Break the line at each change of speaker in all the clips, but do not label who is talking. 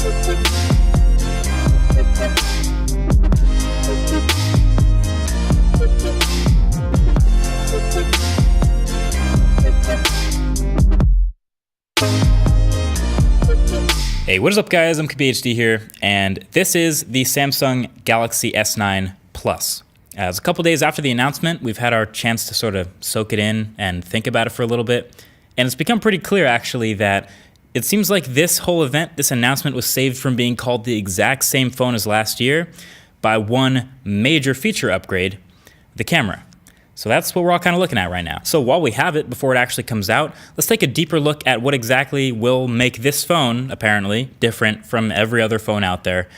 Hey, what is up guys? I'm KBHD here, and this is the Samsung Galaxy S9 Plus. As a couple days after the announcement, we've had our chance to sort of soak it in and think about it for a little bit, and it's become pretty clear actually that it seems like this whole event, this announcement, was saved from being called the exact same phone as last year by one major feature upgrade, the camera. So that's what we're all kind of looking at right now. So while we have it, before it actually comes out, let's take a deeper look at what exactly will make this phone, apparently, different from every other phone out there.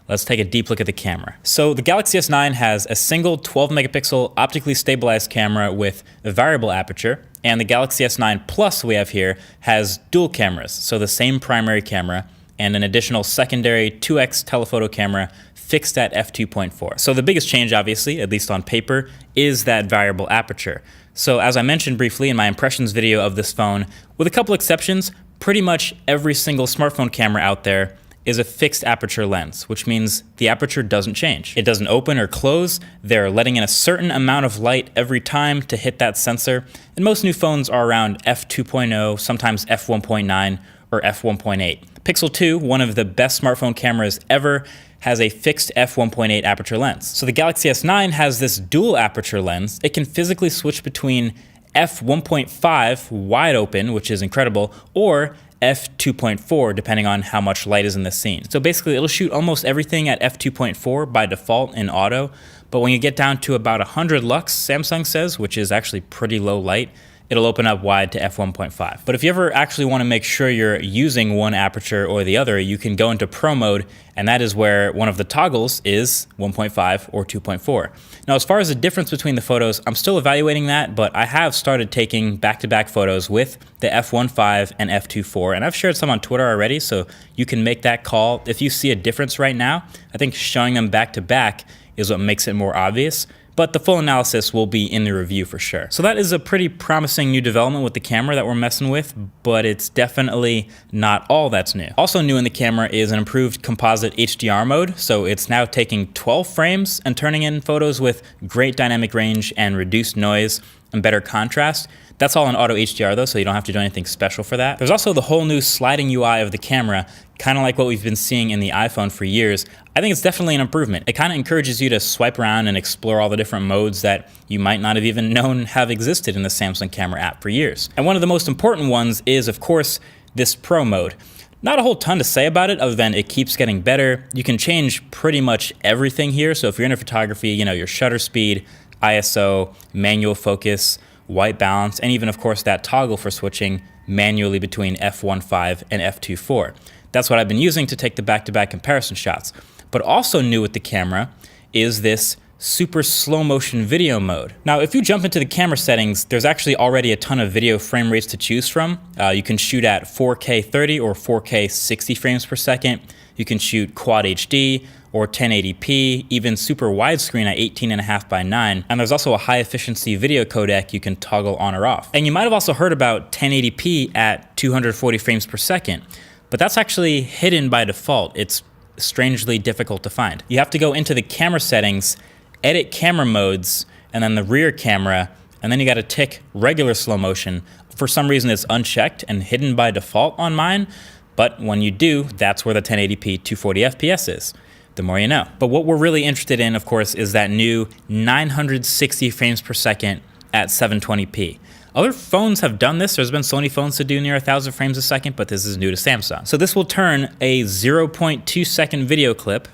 Let's take a deep look at the camera. So the Galaxy S9 has a single 12 megapixel optically stabilized camera with a variable aperture, and the Galaxy S9 Plus we have here has dual cameras, so the same primary camera and an additional secondary 2x telephoto camera fixed at f2.4. So the biggest change, obviously, at least on paper, is that variable aperture. So as I mentioned briefly in my impressions video of this phone, with a couple exceptions, pretty much every single smartphone camera out there is a fixed aperture lens, which means the aperture doesn't change. It doesn't open or close. They're letting in a certain amount of light every time to hit that sensor. And most new phones are around f2.0, sometimes f1.9 or f1.8. Pixel 2, one of the best smartphone cameras ever, has a fixed f1.8 aperture lens. So the Galaxy S9 has this dual aperture lens. It can physically switch between f1.5 wide open, which is incredible, or f2.4 depending on how much light is in the scene. So basically it'll shoot almost everything at f2.4 by default in auto, but when you get down to about 100 lux, Samsung says, which is actually pretty low light, it'll open up wide to f1.5. But if you ever actually want to make sure you're using one aperture or the other, you can go into Pro mode, and that is where one of the toggles is 1.5 or 2.4. Now, as far as the difference between the photos, I'm still evaluating that, but I have started taking back-to-back photos with the f1.5 and f2.4, and I've shared some on Twitter already, so you can make that call. If you see a difference right now, I think showing them back-to-back is what makes it more obvious. But the full analysis will be in the review for sure. So that is a pretty promising new development with the camera that we're messing with, but it's definitely not all that's new. Also new in the camera is an improved composite HDR mode. So it's now taking 12 frames and turning in photos with great dynamic range and reduced noise and better contrast. That's all in auto HDR though, so you don't have to do anything special for that. There's also the whole new sliding UI of the camera, kind of like what we've been seeing in the iPhone for years. I think it's definitely an improvement. It kind of encourages you to swipe around and explore all the different modes that you might not have even known have existed in the Samsung camera app for years. And one of the most important ones is, of course, this Pro mode. Not a whole ton to say about it other than it keeps getting better. You can change pretty much everything here. So if you're into photography, you know, your shutter speed, ISO, manual focus, white balance, and even of course that toggle for switching manually between f1.5 and f2.4. That's what I've been using to take the back-to-back comparison shots. But also new with the camera is this super slow motion video mode. Now, if you jump into the camera settings, there's actually already a ton of video frame rates to choose from. You can shoot at 4K 30 or 4K 60 frames per second. You can shoot Quad HD or 1080p, even super widescreen at 18.5 by 9. And there's also a high efficiency video codec you can toggle on or off. And you might have also heard about 1080p at 240 frames per second, but that's actually hidden by default. It's strangely difficult to find. You have to go into the camera settings, edit camera modes, and then the rear camera, and then you gotta tick regular slow motion. For some reason it's unchecked and hidden by default on mine, but when you do, that's where the 1080p 240 FPS is. The more you know. But what we're really interested in, of course, is that new 960 frames per second at 720p. Other phones have done this. There's been Sony phones to do near 1,000 frames a second, but this is new to Samsung. So this will turn a 0.2 second video clip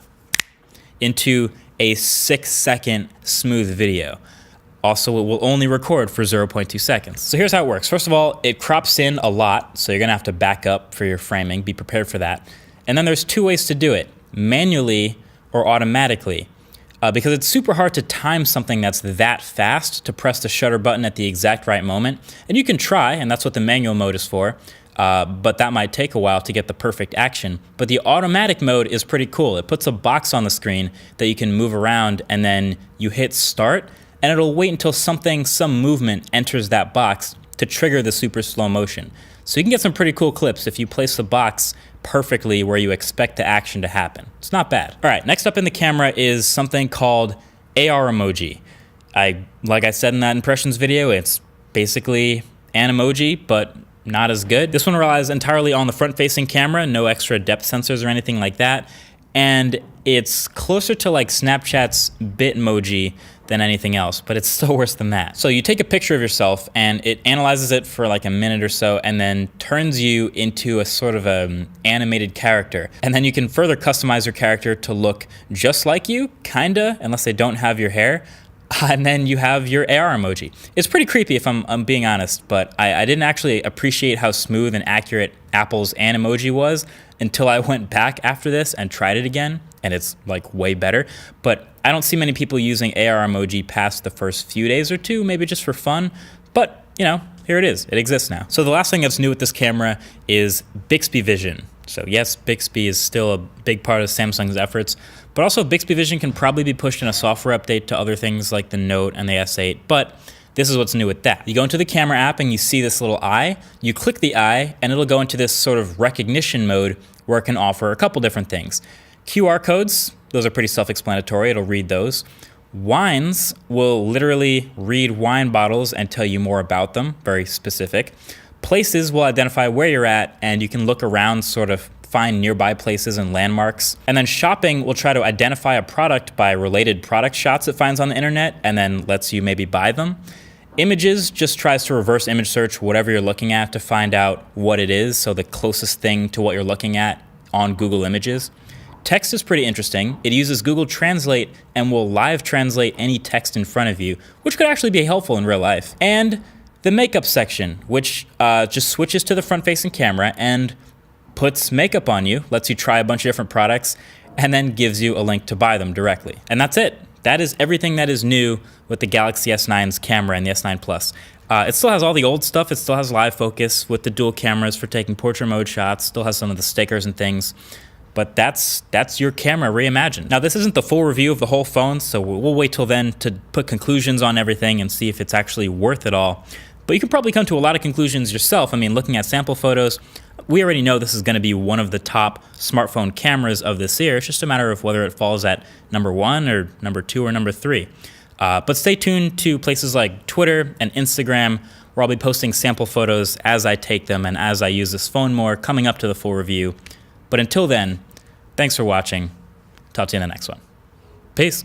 into a 6-second smooth video. Also, it will only record for 0.2 seconds. So here's how it works. First of all, it crops in a lot, so you're gonna have to back up for your framing. Be prepared for that. And then there's two ways to do it, manually or automatically. Because it's super hard to time something that's that fast to press the shutter button at the exact right moment. And you can try, and that's what the manual mode is for, but that might take a while to get the perfect action. But the automatic mode is pretty cool. It puts a box on the screen that you can move around, and then you hit start, and it'll wait until some movement enters that box to trigger the super slow motion. So you can get some pretty cool clips if you place the box perfectly where you expect the action to happen. It's not bad. All right, next up in the camera is something called AR emoji. Like I said in that impressions video, it's basically an emoji, but not as good. This one relies entirely on the front-facing camera, no extra depth sensors or anything like that. And it's closer to like Snapchat's Bitmoji than anything else, but it's still worse than that. So you take a picture of yourself and it analyzes it for like a minute or so and then turns you into a sort of an animated character. And then you can further customize your character to look just like you, kinda, unless they don't have your hair. And then you have your AR emoji. It's pretty creepy if I'm being honest, but I didn't actually appreciate how smooth and accurate Apple's Animoji was until I went back after this and tried it again, and it's like way better. But I don't see many people using AR emoji past the first few days or two, maybe just for fun. But, you know, here it is. It exists now. So the last thing that's new with this camera is Bixby Vision. So yes, Bixby is still a big part of Samsung's efforts, but also Bixby Vision can probably be pushed in a software update to other things like the Note and the S8, but this is what's new with that. You go into the camera app and you see this little eye, you click the eye and it'll go into this sort of recognition mode where it can offer a couple different things. QR codes, those are pretty self-explanatory, it'll read those. Wines will literally read wine bottles and tell you more about them, very specific. Places will identify where you're at and you can look around, sort of find nearby places and landmarks. And then shopping will try to identify a product by related product shots it finds on the internet and then lets you maybe buy them. Images just tries to reverse image search whatever you're looking at to find out what it is, so the closest thing to what you're looking at on Google Images. Text is pretty interesting. It uses Google Translate and will live translate any text in front of you, which could actually be helpful in real life. And the makeup section, which just switches to the front-facing camera and puts makeup on you, lets you try a bunch of different products, and then gives you a link to buy them directly. And that's it. That is everything that is new with the Galaxy S9's camera and the S9 Plus. It still has all the old stuff. It still has live focus with the dual cameras for taking portrait mode shots, still has some of the stickers and things. But that's your camera reimagined. Now, this isn't the full review of the whole phone, so we'll wait till then to put conclusions on everything and see if it's actually worth it all. But you can probably come to a lot of conclusions yourself. I mean, looking at sample photos, we already know this is going to be one of the top smartphone cameras of this year. It's just a matter of whether it falls at number 1 or number 2 or number 3. But stay tuned to places like Twitter and Instagram, where I'll be posting sample photos as I take them and as I use this phone more, coming up to the full review. But until then, thanks for watching. Talk to you in the next one. Peace.